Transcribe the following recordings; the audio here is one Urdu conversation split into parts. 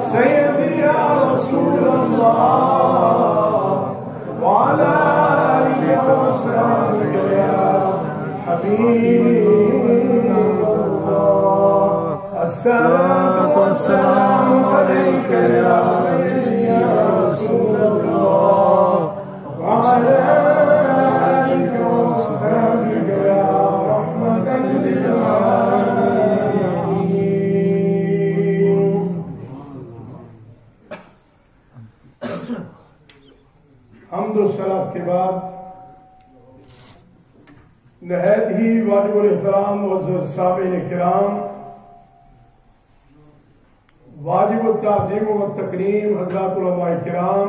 سيدي يا رسول الله وعلى آلك وأصحابك يا حبيب الله الصلاة والسلام عليك يا سيدي يا رسول الله وعلى آلك وأصحابك يا رحمة للعالمين. حمد و صلات کے بعد نہایت ہی واجب الاحترام معزز سامعین کرام، واجب التعظیم و تکریم حضرات علماء کرام،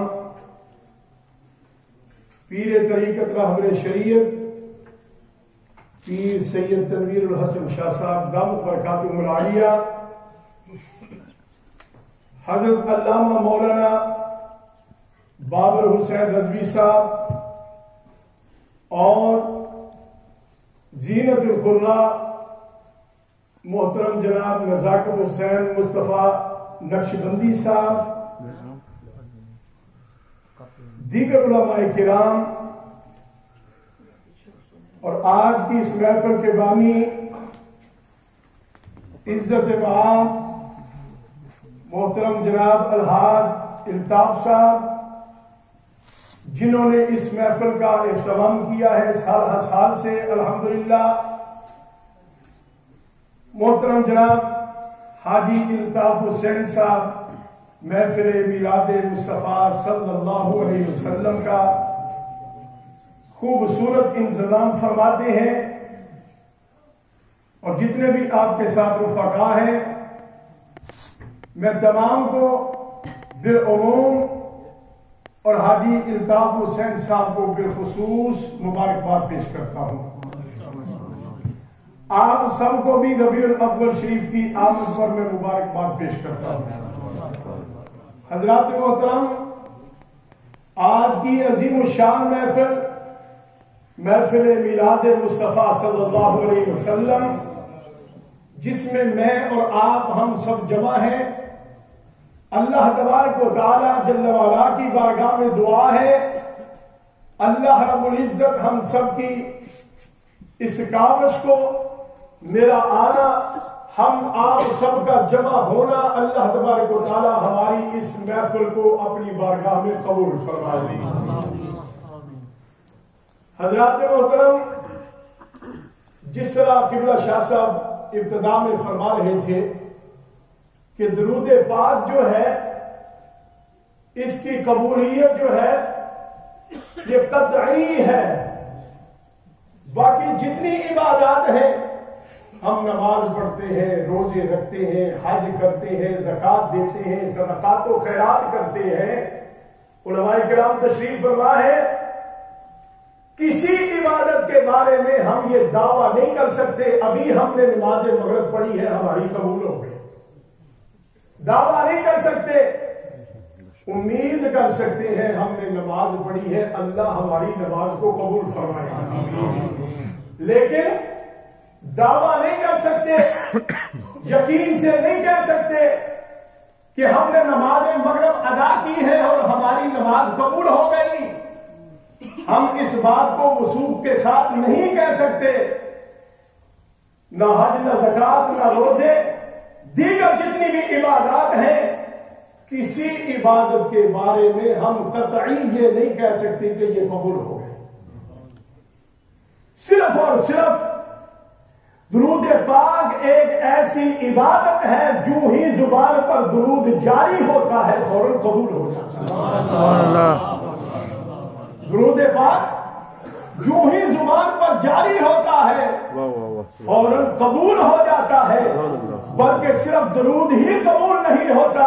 پیر طریقت رہبر شریعت پیر سید تنویر الحسن شاہ صاحب دامت برکاتہم العالیہ، حضرت علامہ مولانا بابر حسین رضوی صاحب اور زینت القراء محترم جناب نزاکت حسین مصطفیٰ نقشبندی صاحب، دیگر علماء کرام اور آج کی اس محفل کے بانی عزت مآب محترم جناب الحاج الطاف صاحب، جنہوں نے اس محفل کا اہتمام کیا ہے سال ہر سال سے الحمدللہ، محترم جناب حاجی الطاف حسین صاحب محفل میلاد مصطفیٰ صلی اللہ علیہ وسلم کا خوبصورت انتظام فرماتے ہیں، اور جتنے بھی آپ کے ساتھ رفقا ہیں میں تمام کو بالعموم اور حاجی الطاف حسین صاحب کو بالخصوص مبارکباد پیش کرتا ہوں۔ آپ سب کو بھی ربیع الاول شریف کی آمد پر میں مبارکباد پیش کرتا ہوں۔ حضرات محترم، آج کی عظیم الشان محفل میلاد مصطفیٰ صلی اللہ علیہ وسلم، جس میں اور آپ ہم سب جمع ہیں، اللہ تبارک و تعالی جل وعلا کی بارگاہ میں دعا ہے اللہ رب العزت ہم سب کی اس کاوش کو، میرا آنا، ہم آپ سب کا جمع ہونا، اللہ تبارک و تعالی ہماری اس محفل کو اپنی بارگاہ میں قبول فرمائے۔ حضرات محترم، جس طرح قبلہ شاہ صاحب ابتدا میں فرما رہے تھے کہ درود پاک جو ہے اس کی قبولیت جو ہے یہ قطعی ہے، باقی جتنی عبادات ہیں، ہم نماز پڑھتے ہیں، روزے رکھتے ہیں، حج کرتے ہیں، زکوٰۃ دیتے ہیں، صدقات و خیرات کرتے ہیں، علماء کرام تشریف فرما ہے، کسی عبادت کے بارے میں ہم یہ دعویٰ نہیں کر سکتے ابھی ہم نے نماز مغرب پڑھی ہے ہماری قبول ہو گئی، دعویٰ نہیں کر سکتے، امید کر سکتے ہیں ہم نے نماز پڑھی ہے اللہ ہماری نماز کو قبول فرمائے، لیکن دعویٰ نہیں کر سکتے، یقین سے نہیں کہہ سکتے کہ ہم نے نماز مغرب ادا کی ہے اور ہماری نماز قبول ہو گئی، ہم اس بات کو وثوق کے ساتھ نہیں کہہ سکتے، نہ حج نہ زکوٰۃ نہ روزے دیگر جتنی بھی عبادات ہیں، کسی عبادت کے بارے میں ہم قطعی یہ نہیں کہہ سکتے کہ یہ قبول ہو گئے، صرف اور صرف درود پاک ایک ایسی عبادت ہے جو ہی زبان پر درود جاری ہوتا ہے فوراً قبول ہو جاتا ہے۔ درود پاک جو ہی زبان پر جاری ہوتا ہے فوراً قبول ہو جاتا ہے، بلکہ صرف درود ہی قبول نہیں ہوتا،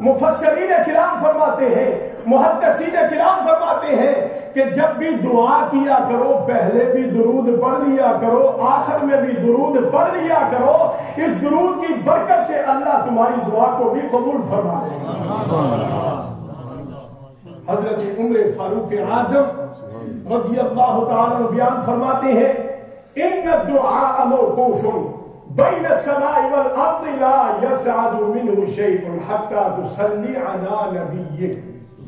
مفسرین کرام فرماتے ہیں، محدثین کرام فرماتے ہیں کہ جب بھی دعا کیا کرو پہلے بھی درود پڑھ لیا کرو، آخر میں بھی درود پڑھ لیا کرو، اس درود کی برکت سے اللہ تمہاری دعا کو بھی قبول فرما لے گا۔ حضرت عمر فاروق اعظم رضی اللہ تعالیٰ عنہ بیان فرماتے ہیں ان الدعاء موقوف بین السماء والارض لا یسعد منہ شیء حتی تصلی علی نبیک.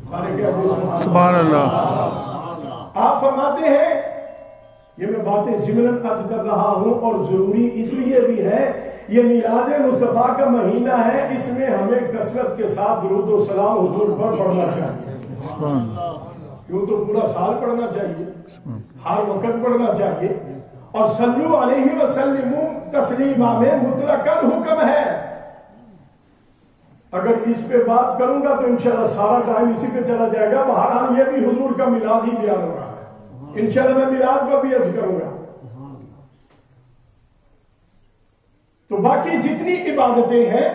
سارے کیا سبحان اللہ. آپ فرماتے ہیں یہ میں باتیں ضمن عرض کر رہا ہوں اور ضروری اس لیے بھی ہے یہ میلاد مصطفیٰ کا مہینہ ہے، اس میں ہمیں کثرت کے ساتھ درود و سلام حضور پر پڑھنا چاہیے. کیوں تو پورا سال پڑھنا چاہیے، ہر وقت پڑھنا چاہیے. اور صلو علیہ وسلموا تسلیما میں مطلقاً حکم ہے. اگر اس پہ بات کروں گا تو انشاءاللہ سارا ٹائم اسی پہ چلا جائے گا. بہرحال یہ بھی حضور کا میلاد ہی بیان ہو رہا ہے، انشاءاللہ میں میلاد کا بھی عرض کروں گا. تو باقی جتنی عبادتیں ہیں،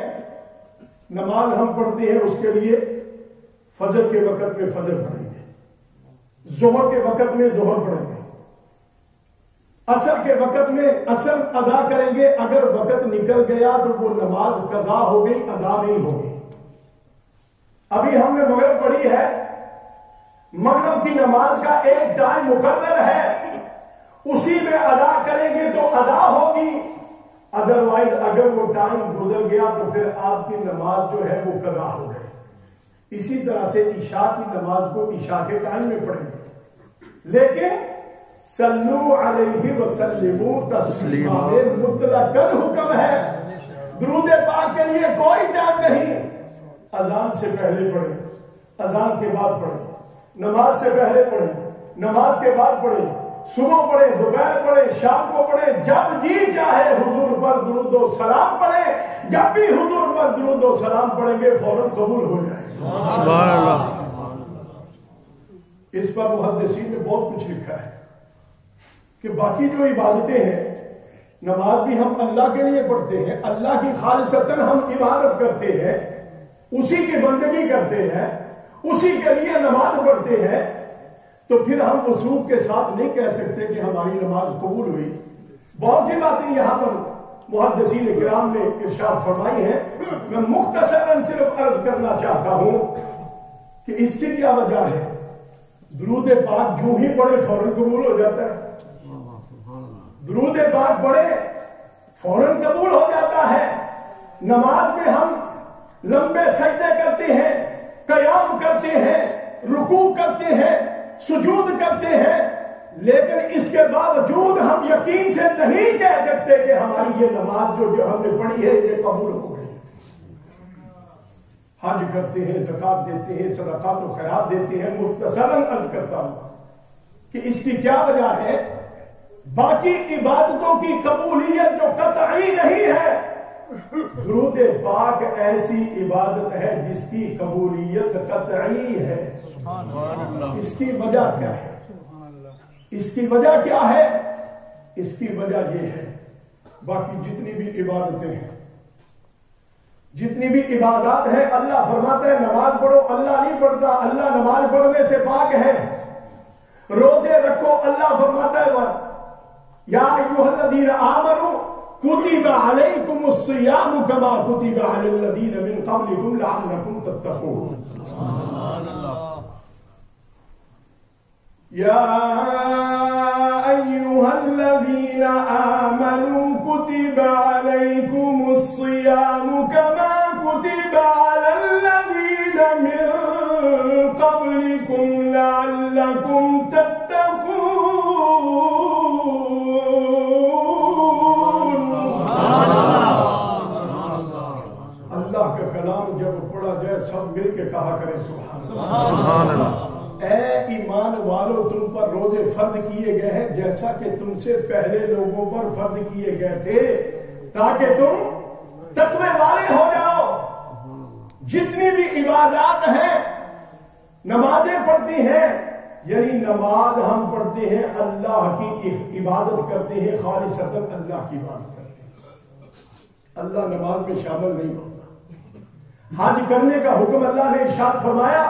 نماز ہم پڑھتے ہیں اس کے لیے فجر کے وقت میں فجر پڑھیں گے، ظہر کے وقت میں ظہر پڑھیں گے، عصر کے وقت میں عصر ادا کریں گے. اگر وقت نکل گیا تو وہ نماز قضا ہو گئی، ادا نہیں ہوگی. ابھی ہم نے مغرب پڑھی ہے، مغرب کی نماز کا ایک ٹائم مقرر ہے، اسی میں ادا کریں گے تو ادا ہوگی. ادروائز اگر وہ ٹائم گزر گیا تو پھر آپ کی نماز جو ہے وہ قضا ہو گئی. اسی طرح سے عشاء کی نماز کو عشاء کے ٹائم میں پڑھیں گے، لیکن صلو علیہ وسلموا تسلیما میں مطلقاً حکم ہے. درود پاک کے لیے کوئی ٹائم نہیں. اذان سے پہلے پڑھیں، اذان کے بعد پڑھیں، نماز سے پہلے پڑھیں، نماز کے بعد پڑھیں، صبح پڑھیں، دوپہر پڑھیں، شام کو پڑھیں، جب جی چاہے حضور پر درود و سلام پڑھیں. جب بھی حضور پر درود و سلام پڑھیں گے فوراً قبول ہو جائے. سبحان اللہ. اس پر محدثین نے بہت کچھ لکھا ہے کہ باقی جو عبادتیں ہیں، نماز بھی ہم اللہ کے لیے پڑھتے ہیں، اللہ کی خالصتاً ہم عبادت کرتے ہیں، اسی کی بندگی کرتے ہیں، اسی کے لیے نماز پڑھتے ہیں. تو پھر ہم وثوق کے ساتھ نہیں کہہ سکتے کہ ہماری نماز قبول ہوئی. بہت سی باتیں یہاں پر محدثین کرام نے ارشاد فرمائی ہیں. میں مختصراً صرف عرض کرنا چاہتا ہوں کہ اس کی کیا وجہ ہے. درود پاک جو ہی پڑھے فوراً قبول ہو جاتا ہے. درود پاک پڑھے فوراً قبول ہو جاتا ہے. نماز میں ہم لمبے سجدے کرتے ہیں، قیام کرتے ہیں، رکوع کرتے ہیں، سجود کرتے ہیں، لیکن اس کے باوجود ہم یقین سے نہیں کہہ سکتے کہ ہماری یہ نماز جو ہم نے پڑھی ہے یہ قبول ہو گئی. حج کرتے ہیں، زکات دیتے ہیں، صدقات و خیرات دیتے ہیں. مختصراً عرض کرتا ہوں کہ اس کی کیا وجہ ہے. باقی عبادتوں کی قبولیت جو قطعی نہیں ہے، درود پاک ایسی عبادت ہے جس کی قبولیت قطعی ہے. اس کی وجہ کیا ہے؟ اس کی وجہ کیا ہے؟ اس کی وجہ یہ ہے، باقی جتنی بھی عبادتیں ہیں، جتنی بھی عبادات ہیں، اللہ فرماتا ہے نماز پڑھو، اللہ نہیں پڑھتا. اللہ نماز پڑھنے سے پاک ہے. روزے رکھو، اللہ فرماتا ہے یا ایھا الذین آمنوا کتب علیکم الصیام کما کتب علی الذین من قبلکم لعلکم تتقون. یا ایھا الذین آمنوا کتب علیکم الصیام کما کتب علی الذین من قبلکم لعلکم تتقون. اللہ کا کلام جب پڑھا جائے سب مل کے کہا کریں سبحان اللہ. اے ایمان والو، تم پر روزے فرض کیے گئے ہیں جیسا کہ تم سے پہلے لوگوں پر فرض کیے گئے تھے تاکہ تم تقوی والے ہو جاؤ. جتنی بھی عبادات ہیں، نمازیں پڑھتی ہیں، یعنی نماز ہم پڑھتے ہیں، اللہ کی عبادت کرتے ہیں، خالصتاً اللہ کی عبادت کرتے ہیں. اللہ نماز میں شامل نہیں ہوتا. حج کرنے کا حکم اللہ نے ارشاد فرمایا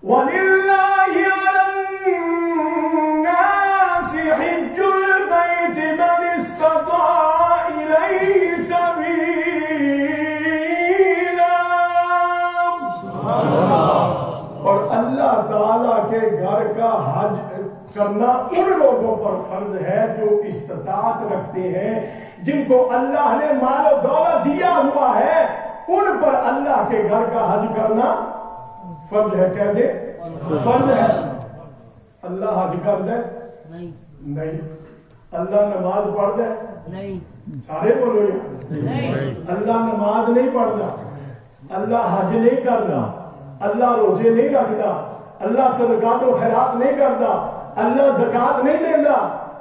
وَلِلَّهِ عَلَى النَّاسِ حِجُّ الْبَيْتِ مَنِ اسْتَطَاعَ إِلَيْهِ سَبِيلًا. اور اللہ تعالیٰ کے گھر کا حج کرنا ان لوگوں پر فرض ہے جو استطاعت رکھتے ہیں، جن کو اللہ نے مال و دولت دیا ہوا ہے ان پر اللہ کے گھر کا حج کرنا فرض ہے. کہہ دے فرض ہے. اللہ حج کر دے نہیں. اللہ نماز پڑھ دے نہیں. سارے بولو یار. اللہ نماز نہیں پڑھتا, اللہ حج نہیں کرتا, اللہ روزے نہیں رکھتا, اللہ صدقات و خیرات نہیں کرتا, اللہ زکات نہیں دیتا,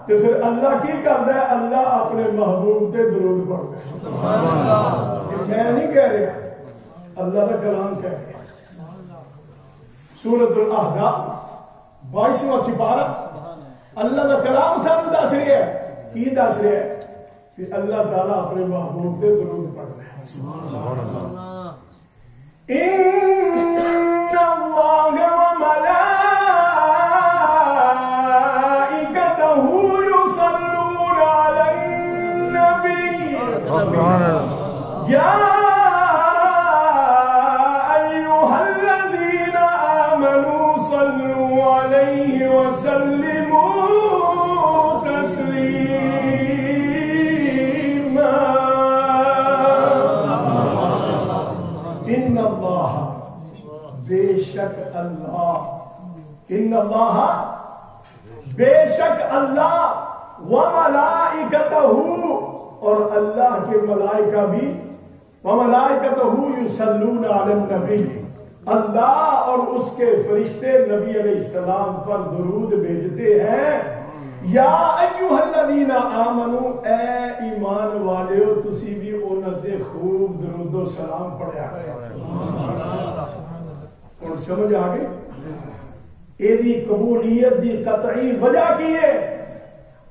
تو پھر اللہ کی کرتا ہے؟ اللہ اپنے محبوب تے درود پڑھتا ہے. میں نہیں کہہ رہا, اللہ کا کلام کہہ رہا. سورۃ الاحزاب 22واں سپارہ اللہ کا کلام سب دس رہا ہے. کی دس رہا ہے؟ کہ اللہ تعالیٰ اپنے محبوب تے درود پڑھ رہا ہے. سبحان اللہ. ان اللہ وملائکتہ یصلون علی النبی یا ایھا الذین آمنوا صلوا علیہ وسلموا بے شک اللہ, ان اللہ بے شک اللہ وملائکتہ اور اللہ کے ملائکہ بھی, وملائکتہ یصلون علی النبی, اللہ اور اس کے فرشتے نبی علیہ السلام پر درود بھیجتے ہیں. یا ایھا الذین آمنو, اے ایمان والےو تسی بھی انہاں تے خوب درود و سلام پڑھیا کرو. اور سمجھ آگے ایدی قبولیت دی قطعی وجہ کی ہے؟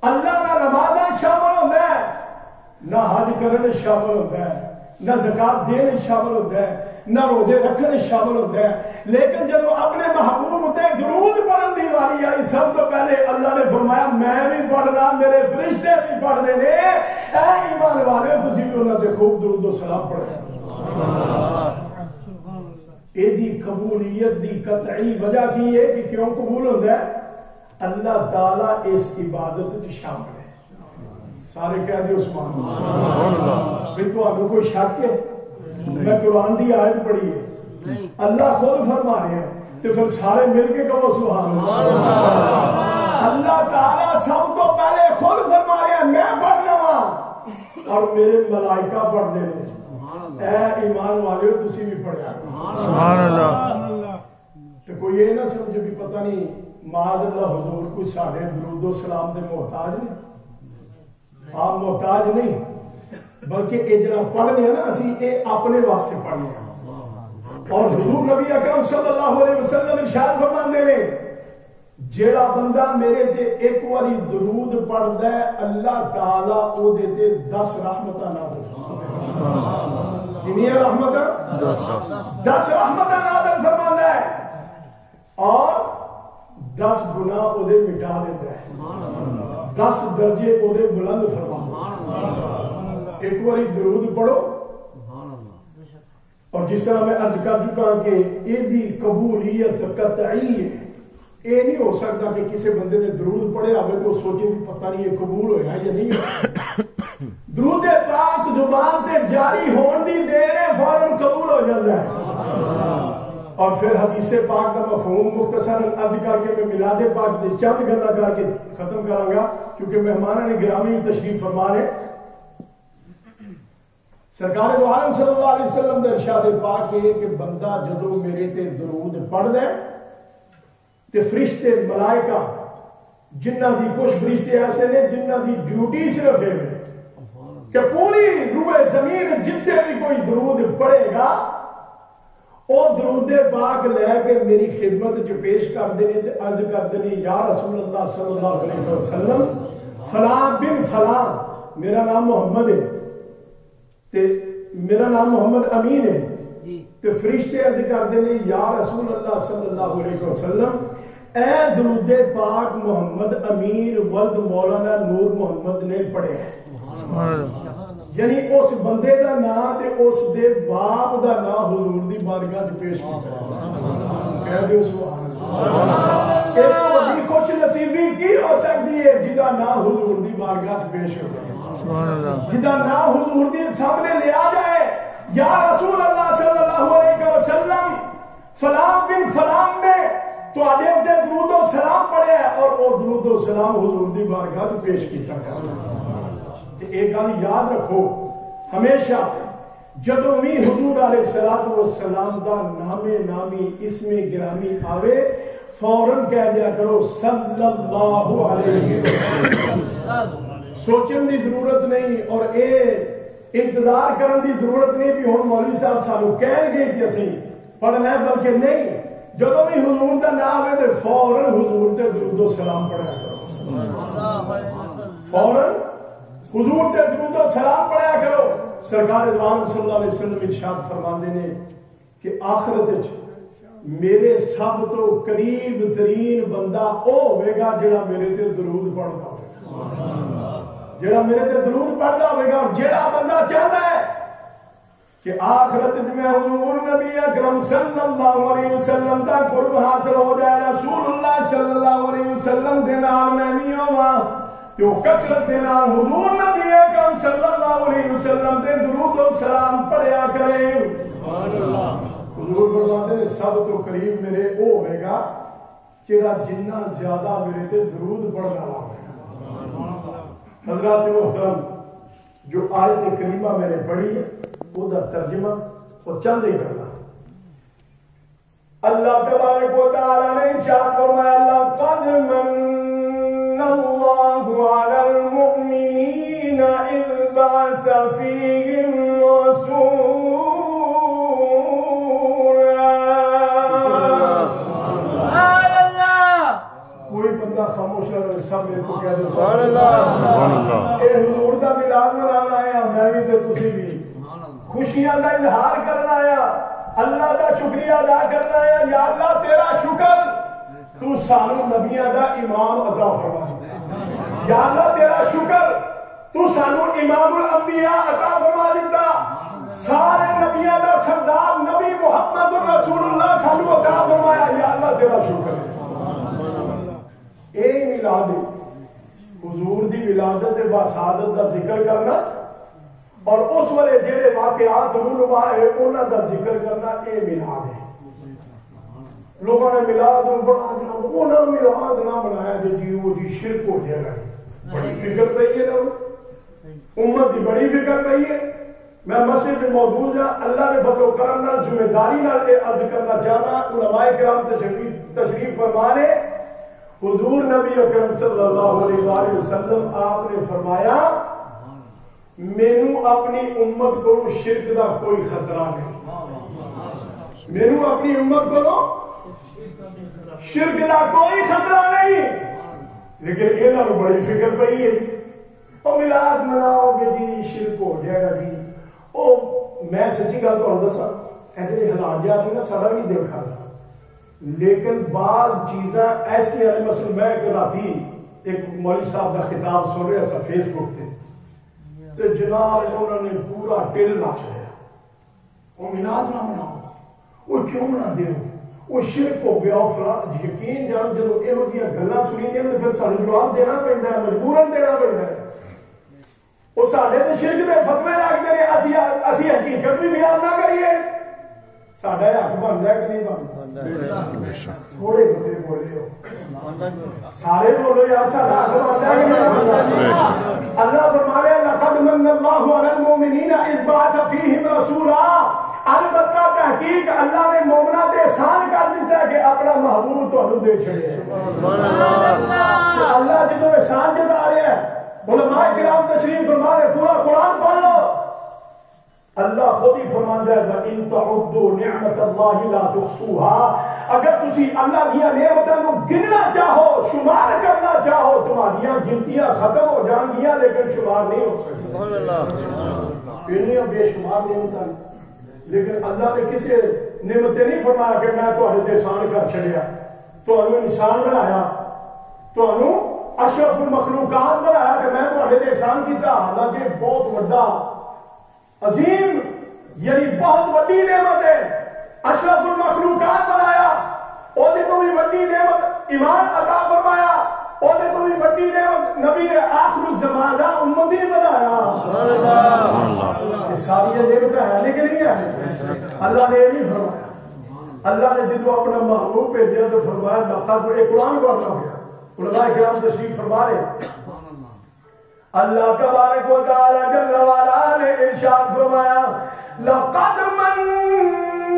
اللہ نہ نماز شامل ہوتا ہے, نہ حج کرنے شامل ہوتا ہے, نہ زکات دینے شامل ہوتا ہے, نہ روزے رکھنے شامل ہوتا ہے. لیکن جب اپنے محبوب تے درود پڑھن دی واری آئی, سب تو پہلے اللہ نے فرمایا میں بھی پڑھنا, میرے فرشتے بھی پڑھنے نے. اے ایمان والے تسی بھی انہاں تے خوب درود و سلام پڑھو. ایدی قبولیت دی قطعی وجہ کی ہے کہ کیوں قبول ہوتا ہے؟ اللہ تعالیٰ اس عبادت وچ شامل ہے. سارے کہہ دے سبحان اللہ. پھر تو آپ کوئی شک ہے؟ میں قرآن دی آیت پڑھی ہے, اللہ خود فرما رہے ہیں, تو پھر سارے مل کے کہو سبحان اللہ. اللہ تعالیٰ سب کو پہلے خود فرما رہے ہیں میں پڑھنا وا اور میرے ملائکہ پڑھنے نے. اے ایمان والے تسی بھی پڑھیا سبحان اللہ. تو کوئی یہ نہ سمجھے بھی پتہ نہیں معاذ اللہ حضور کوئی ساڑھے درود و سلام دے محتاج نہیں. آپ محتاج نہیں, بلکہ یہ جڑا پڑھنے ہیں نا اسی یہ اپنے واسطے پڑھنے ہیں. اور حضور نبی اکرم صلی اللہ علیہ وسلم ارشاد فرماندے نے جیڑا بندہ میرے تے ایک واری درود پڑھدا ہے اللہ تعالیٰ او دے تے 10 رحمتاں نازل فرماندا ہے. کتنی رحمتاں؟ 10 رحمتاں نازل فرماندا ہے اور 10 گناہ او دے مٹا دیندا ہے, 10 درجے او دے بلند فرماندا ہے. ایک واری درود پڑھو. اور جس طرح میں عرض کر چکا کہ یہ دی قبولیت قطعی ہے. یہ نہیں ہو سکتا کہ کسی بندے نے درود پڑھے آگے تو سوچے بھی پتہ نہیں یہ قبول ہویا یا نہیں ہویا. درود پاک زبان تے جاری ہون دی دیر ہے فوراً قبول ہو جاتا ہے. اور پھر حدیث پاک کا مفہوم مختصر عرض کر کے میں میلاد پاک دے چند گلاں کر کے ختم کراں گا کیونکہ مہمانوں نے گرامی تشریف فرما رہے. سرکار دو عالم صلی اللہ علیہ وسلم نے ارشاد پاک ہے کہ بندہ جدو میرے تے درود پڑھ دے تے فرشتے ملائکہ جنہ دی کچھ فرشتے ایسے نے جنہ دی ڈیوٹی صرف ہے کہ پوری روئے زمین جتنے بھی کوئی درود پڑھے گا او درود پاک لے کے میری خدمت جو پیش کر دینے تے عرض کر دینی یا رسول اللہ صلی اللہ علیہ وسلم فلاں بن فلاں میرا نام محمد ہے تے میرا نام محمد امین ہے تے فرشتے عرض کر دینے یا رسول اللہ صلی اللہ علیہ وسلم اے درود پاک محمد امین ولد مولانا نور محمد نے پڑھے ہیں. یعنی اس بندے دا نام تے اس دے باپ دا نام حضور دی بارگاہ وچ پیش کیتا. کہہ دیو سبحان اللہ. اس کو بھی خوش نصیبی کی ہو سکتی ہے جہاں نام حضور دی بارگاہ وچ پیش ہو. جدا نا حضور دی سامنے لے آ جائے یا رسول اللہ صلی اللہ علیہ وسلم فلاں بن فلاں نے تو آدھے ہوتے درود و سلام پڑھے اور وہ درود و سلام حضور دی بارگاہ تو پیش کیتا کرنا. ایک گل یاد رکھو ہمیشہ جدو بھی حضور علیہ السلام دا نامی اسم گرامی آوے فوراً کہہ دیا کرو صلی اللہ علیہ وسلم. سوچن دی ضرورت نہیں اور اے انتظار کرن دی ضرورت نہیں بھی ہن مولوی صاحب سانو کہن گے کہ اسی پڑھنا ہے، بلکہ نہیں جدو بھی حضور دا نام ہے تو فوراً حضور تے درود و سلام پڑھا کرو. فوراً حضور تے درود و سلام پڑھا کرو. سرکار دوام صلی اللہ علیہ وسلم ارشاد فرماندے نے کہ آخرت وچ میرے سب تو قریب ترین بندہ او ہوے گا جڑا میرے تے درود پڑھدا ہوے، جڑا میرے تے درود پڑھدا ہوے گا. اور جڑا بندہ چاہتا ہے کہ آخرت میں حضور نبی اکرم صلی اللہ علیہ وسلم کا قرب حاصل ہو جائے، رسول اللہ صلی اللہ علیہ وسلم دے نال میں نہیں ہوا تو کثرت دے نال حضور نبی اکرم صلی اللہ علیہ وسلم دے درود و سلام پڑھیا کرے. سبحان اللہ. حضور فرماتے ہیں سب تو قریب میرے وہ ہوئے گا جڑا جنہ زیادہ میرے تے درود پڑھنا ہوگا. حضرات محترم جو آیت کریمہ میں نے پڑھی ہے وہ دا ترجمہ وہ چند ہی کرنا. اللہ تبارک و تعالی نے ارشاد فرمایا لقد من اللہ علی المؤمنین اذ بعث فیہم رسولا. کوئی بندہ خاموش نہ رہے، سب میرے کو کہہ دو سبحان اللہ. اے حضور دا میلاد منانا آیا، میں بھی تے تسی بھی خوشیاں دا اظہار کرنا آیا، اللہ دا شکریہ ادا کرنا آیا. یا اللہ تیرا شکر تو سانو نبیاں دا امام عطا فرما. یا اللہ تیرا شکر تو سانو امام الانبیاء عطا فرما دیتا. سارے نبیاں دا سردار نبی محمد رسول اللہ سانو عطا فرمایا. یا اللہ تیرا شکر. اے میلاد حضور دی ولادت و سعادت دا ذکر کرنا اور اس والے جڑے واقعات رونما ہے انہاں دا ذکر کرنا اے میلاد ہے. لوگوں نے میلاد بڑا انہاں میلاد نہ منایا جی وہ جی شرک ہو جائے گا. بڑی فکر پئی ہے نا امت دی بڑی فکر پئی ہے. میں مسجد میں موجود ہاں، اللہ نے فضل و کرم نال ذمہ داری نال عرض کرنا چاہنا علماء کرام تشریف فرمانے. حضور نبی اکرم صلی اللہ علیہ وآلہ وسلم آپ نے فرمایا مینو اپنی امت کو شرک دا کوئی خطرہ نہیں. مینو اپنی امت کو شرک دا کوئی خطرہ نہیں. لیکن انہوں نے بڑی فکر پئی ہے اور میلاد مناؤ گے جی شرک ہو جائے گا جی. او میں سچی گل تو دسا ایسے حالات جا رہے نا سارا بھی دل کھانا. لیکن بعض چیزاں ایسی ہیں مثلا میں ایک راتی ایک مولوی صاحب کا خطاب سن رہا تھا فیس بک پہ تو جناب انہوں نے پورا ٹل ناچ رہا وہ میلاد نہ مناؤ وہ کیوں منا دے وہ شرک ہو گیا فلاں. یقین جان جب یہ گلاں سنی دیں تو پھر سانو جواب دینا پڑتا ہے، مجبوراً دینا پڑتا ہے. وہ سارے تو شرک کے فتوے لگتے ہیں، اسی حقیقت بھی بیان نہ کریے. ساڈا حق بنتا ہے کہ نہیں بنتا؟ تھوڑے بندے بولے ہو سارے بولو یار ساڈا حق بنتا ہے کہ نہیں بنتا؟ اللہ فرما رہے لقد من اللہ علی المؤمنین اذ بعث فیہم رسولا. البتہ تحقیق اللہ نے مومناں تے احسان کر دیتا ہے کہ اپنا محبوب تانوں دے چھڑے. اللہ جدوں احسان جتا رہا ہے علماء کرام تشریف فرما رہے پورا قرآن پڑھ لو. اللہ خود ہی فرماندا ہے وَإِن تَعُدُّوا نِعْمَةَ اللَّهِ لَا تُحْصُوهَا. اگر تسی اللہ دی نعمتاں نو گننا چاہو شمار کرنا چاہو تمہاریاں گنتیاں ختم ہو جان گیاں لیکن شمار نہیں ہو سکتی. سبحان اللہ. انہاں بے شمار نعمتاں لیکن اللہ نے کسی نعمتیں نہیں فرمایا کہ میں تہاڈے تے احسان کر چھڑیا تہانوں انسان بنایا تہانوں اشرف المخلوقات بنایا کہ میں تہاڈے تے احسان کیتا. حالانکہ بہت بڑا عظیم یعنی بہت بڑی نعمت ہے. اشرف المخلوقات بنایا اور تو بھی بڑی نعمت ایمان عطا فرمایا. ਉਹਦੇ ਤੋਂ ਵੀ ਵੱਡੀ ਨੇ ਨਬੀ ਆਖਰ ਜ਼ਮਾਨਾ ਉਮਤੀ ਬਣਾਇਆ ਇਹ ਸਾਰੀਆਂ ਨਿਮਤਾਂ ਹੈ ਕਿ ਨਹੀਂ ਹੈ اللہ نے یہ نہیں فرمایا اللہ نے جدو اپنا محبوب بھیجا تو فرمایا لقد یہ قرآن پڑھنا گیا علماء کرام تشریف فرما رہے اللہ تبارک و تعالی جل وعلا نے ارشاد فرمایا لقد من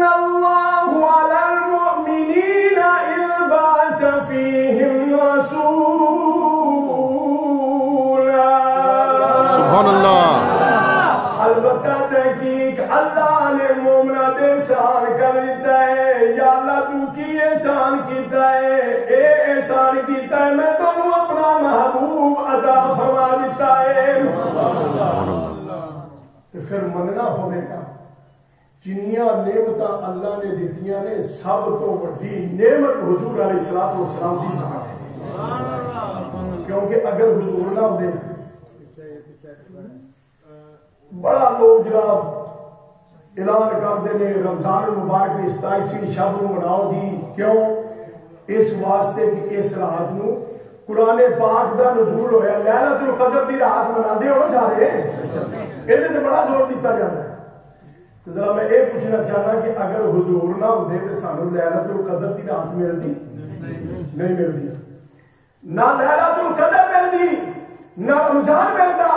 اللہ علی المؤمنین اذ بعث فیہم رسولا سبحان اللہ البتہ تحقیق اللہ نے مومنہ دے احسان کر دیتا ہے یا اللہ تو کی احسان کیتا ہے اے احسان کیتا ہے میں تو اپنا محبوب عطا فرما دیتا ہے تو پھر مننا ہونے کا جنیاں نعمتاں اللہ نے دیتیاں نے سب تو بڑی نعمت حضور علیہ الصلوۃ والسلام دی ذات ہے کیونکہ اگر حضور نہ ہوتے بڑا لوگ جناب اعلان کرتے ہیں رمضان المبارک کی 27ویں شب نو مناؤ جی کیوں اس واسطے کہ اس رات نو قرآن پاک دا نزول ہویا لیلۃ القدر دی رات مناندے ہو سارے یہ تے بڑا زور دیتا جاتا ہے تو ذرا میں یہ پوچھنا چاہنا کہ اگر حضور نہ ہوندے تے سانو لیلۃ القدر دی رات ملتی نہیں ملتی نہ لیلۃ القدر ملتی نہ رمضان ملتا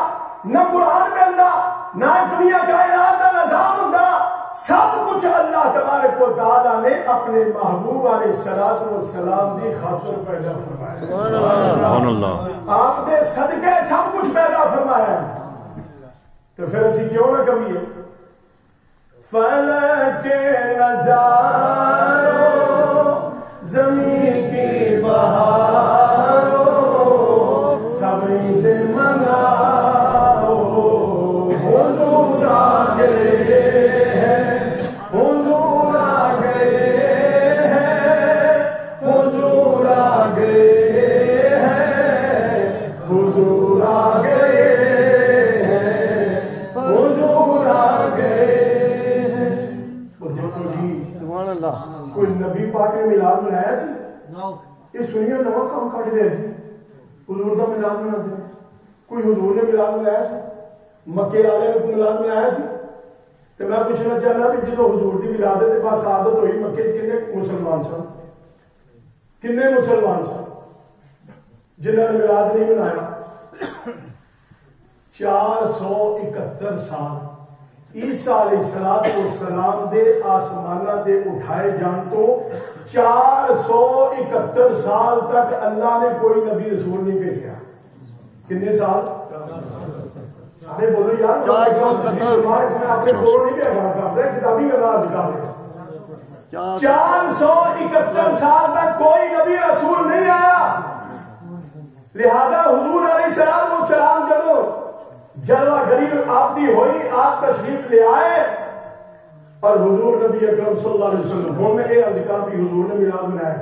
نہ قرآن ملتا نہ دنیا کائنات کا نظام ہوتا سب کچھ اللہ تبارک و تعالی نے اپنے محبوب علیہ الصلوۃ والسلام دی خاطر پیدا فرمایا سبحان اللہ آپ دے صدقے سب کچھ پیدا فرمایا تو پھر اسی کیوں نہ کبھی فلک نظارو زمین کی بہارو سب عید مناؤ حضور آ گئے ہیں حضور آ گئے ہیں حضور آ گئے ہیں حضور آ گئے ہیں حضور آ گئے ہیں سبحان اللہ کوئی نبی پاک نے میلاد منایا سی یہ سنیے نواں کام کٹ گیا جی حضور کا میلاد مناتے ہیں کوئی حضور نے میلاد منایا سی مکے والے نے میلاد منایا سی تو میں پوچھنا چاہنا بھی جدو حضور کی ولادت کے بعد شہادت ہوئی مکے کنے مسلمان سن کنے مسلمان سن جنہوں نے میلاد نہیں منایا 471 سال عیسیٰ علیہ السلام دے آسمانہ دے اٹھائے جان تو 471 سال تک اللہ نے کوئی نبی رسول نہیں بھیجا کتنے سال سارے بولو یار میں اپنے کول نہیں پیا گل کرتا کتابی گل آج کر رہا 471 سال تک کوئی نبی رسول نہیں آیا لہذا حضور علیہ السلام جدو جلوہ گری آپ دی ہوئی آپ تشریف لے آئے اور حضور نبی اکرم صلی اللہ علیہ وسلم ہوں میں یہ عرض کر بھی حضور نے میلاد منایا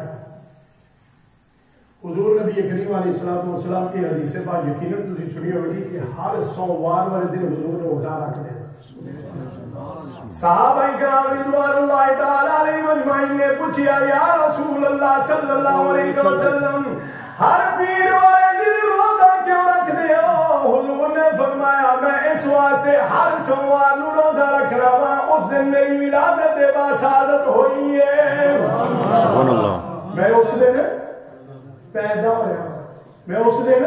حضور نبی کریم علیہ السلام کی حدیث پاک یقیناً تسی سنی ہوگی کہ ہر سوموار والے دن حضور روزہ رکھتے ہیں صحابہ کرام رضوان اللہ تعالی علیہم اجمعین نے پوچھا یا رسول اللہ صلی اللہ علیہ وسلم ہر پیر والے دن روزہ کیوں رکھتے ہو حضور نے فرمایا میں اس واسطے ہر سوموار نو روزہ رکھ رہا ہوں اس دن میری ولادت باسعادت ہوئی ہے سبحان اللہ میں اس دن پیدا ہوا میں اس دن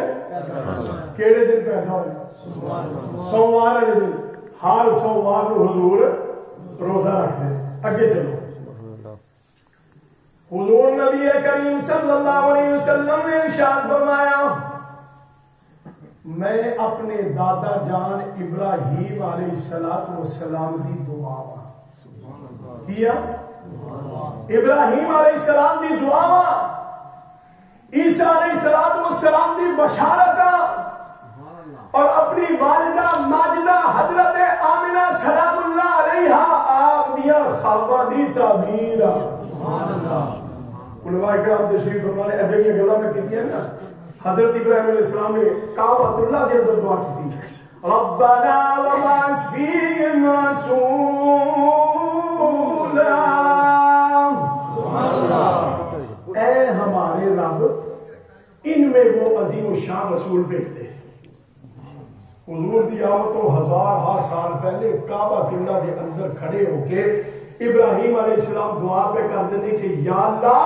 کیڑے دن پیدا ہوا سوموار والے دن ہر سوموار نو حضور روزہ رکھتے اگے چلو حضور نبی کریم صلی اللہ علیہ وسلم نے ارشاد فرمایا میں اپنے دادا جان ابراہیم علیہ السلام دی دعا کیا ابراہیم علیہ السلام دی دعا عیسیٰ علیہ السلام دی بشارت اور اپنی والدہ ماجدہ حضرت آمنہ سلام اللہ علیہا آپ دیا خوابہ دی تعبیر علماء کرام تشریف فرمانے اجڑیاں گلاں میں کیتی ہیں نا حضرت ابراہیم علیہ السلام نے کعبۃ اللہ کے اندر دعا کی تھی ربنا وبعث فیہم رسولا اے ہمارے رب ان میں وہ شان رسول بھیجتے ہیں. حضور دی آمد تو 1000 سال پہلے کعبہ اللہ کے اندر کھڑے ہو کے ابراہیم علیہ السلام دعا پہ کر دینے کہ یا اللہ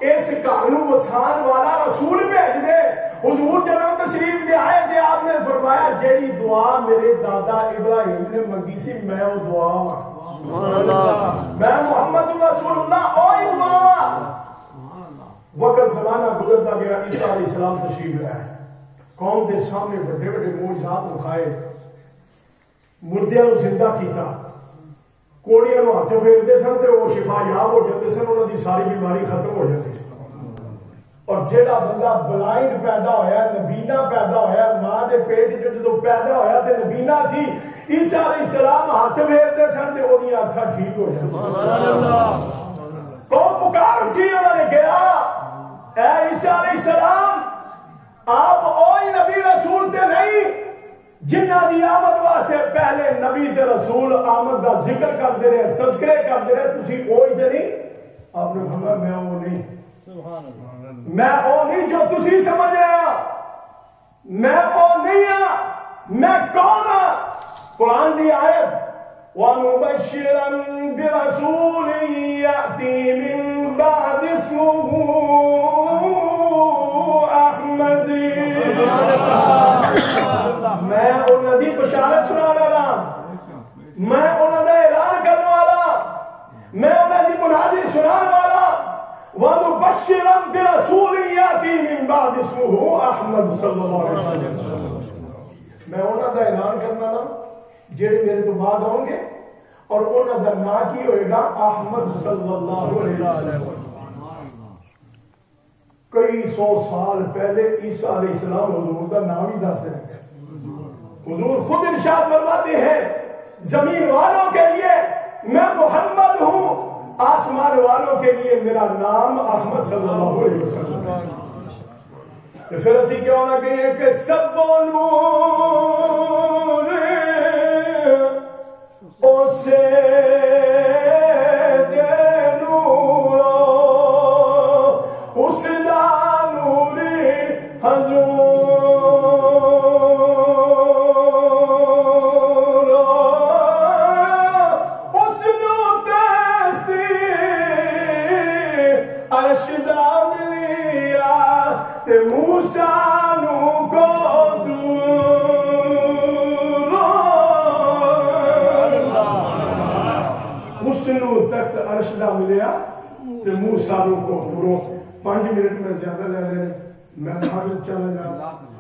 اس گھر نوں وسان والا رسول بھیج دے. حضور جب تشریف لے آئے تھے آپ نے فرمایا جیڑی دعا میرے دادا ابراہیم نے منگی سی میں وہ دعا میں محمد رسول اللہ اوہی دعا. وقت زمانہ گزرتا گیا. عیسیٰ علیہ السلام تشریف لے آئے. قوم دے سامنے بڑے بڑے معجزات دکھائے. مردیاں نو زندہ کیتا. کوڑیاں نو ہاتھ پھیرتے سن تے وہ شفا یاب ہو جاتے سن. انہوں دی ساری بیماری ختم ہو جاتی سی. اور جیڑا بندہ بلائنڈ پیدا ہویا نبینا پیدا ہویا ماں دے پیٹ وچ جدوں پیدا ہویا تے نبینا سی. عیسیٰ علیہ السلام ہاتھ پھیرتے سن تے اودی اکھاں ٹھیک ہو جاندیاں. سبحان اللہ. قوم پکار اٹھی. انہوں نے کہا اے عیسیٰ علیہ السلام آپ اوہی نبی رسول تے نہیں جنہ دی آمد واسطے پہلے نبی تے رسول آمد دا ذکر کرتے رہے تذکرے کرتے رہے تسی اوہی تے نہیں. آپ نے فرمایا میں وہ نہیں. میں وہ نہیں جو تسی سمجھ رہے ہیں. میں وہ نہیں ہاں. میں کون ہاں؟ قرآن دی آیت وَمُبَشِّرًا بِرَسُولٍ يَأْتِي مِن بَعْدِ اسْمُهُ أَحْمَدٍ. میں انہوں دی بشارت سنانے والا. میں انہوں دا اعلان کرنے والا. میں انہوں دی منادی سنانے والا. وَمُبَشِّرًا بِرَسُولٍ يَأْتِي مِن بَعْدِ اسْمُهُ أَحْمَدُ صلی اللہ علیہ وسلم. میں انہوں دا اعلان کرنا نا جڑے میرے تو بعد ہوں گے اور انہوں دا نام کی ہوئے گا احمد صلی اللہ علیہ وسلم. کئی 100 سال پہلے عیسیٰ علیہ السلام حضور دا نام ہی دس رہے ہیں. حضور خود ارشاد فرماتے ہیں زمین والوں کے لیے میں محمد ہوں, آسمان والوں کے لیے میرا نام احمد صلی اللہ علیہ وسلم. تو پھر اسی کیا ہونا کہیے کہ سب نور اسے دے نور اس دا نور حضور اس نو تستی عرش دا ملیا تے موسیٰ نو کو تخت عرش دا ملیا تے موسیٰ نو کو تورو. 5 منٹ میں زیادہ لے لیں میں حاضر چلا جا.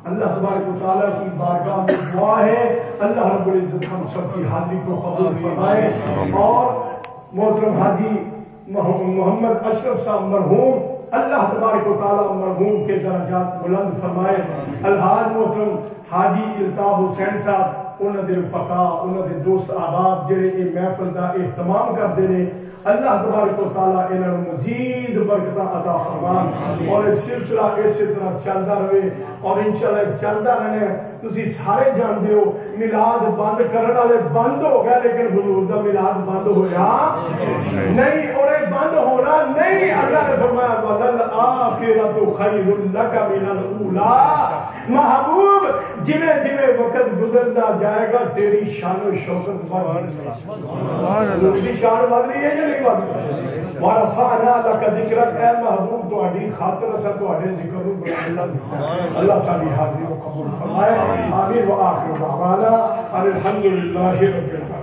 اللہ تبارک و تعالیٰ کی بارگاہ میں دعا ہے اللہ رب العزت ہم سب کی حاضری کو قبول فرمائے. اور محترم حاجی محمد اشرف صاحب مرحوم اللہ تبارک و تعالیٰ مرحوم کے درجات بلند فرمائے. الحاج محترم حاجی الطاف حسین صاحب انہوں نے رفقا انہوں نے دوست احباب جڑے یہ محفل کا اہتمام کرتے ہیں اللہ تبارک و تعالیٰ انہوں نے مزید برکتاں عطا فرمان اور یہ سلسلہ اسی طرح چلتا رہے اور انشاءاللہ چلتا رہنا. تسی سارے جانتے ہو میلاد بند کرنے والے بند ہو گئے لیکن حضور دا میلاد بند ہویا نہیں اور بند ہونا نہیں. اللہ نے فرمایا وَلَلْآخِرَةُ خَيْرٌ لَكَ مِنَ الْأُولَىٰ. محبوب جویں جویں وقت گزرتا جائے گا تیری شان و شوکت بڑھ رہی ہے. شان بڑھ رہی ہے یا نہیں بڑھ رہی؟ وَرَفَعْنَا لَكَ ذِكْرَكَ. اے محبوب تہاڈی خاطر اساں تہاڈے ذکر نوں بلند کیتا. اللہ ساری حاضری کو قبول فرمائے. آمین. وآخر دعوانا الحمد للہ رب العالمین.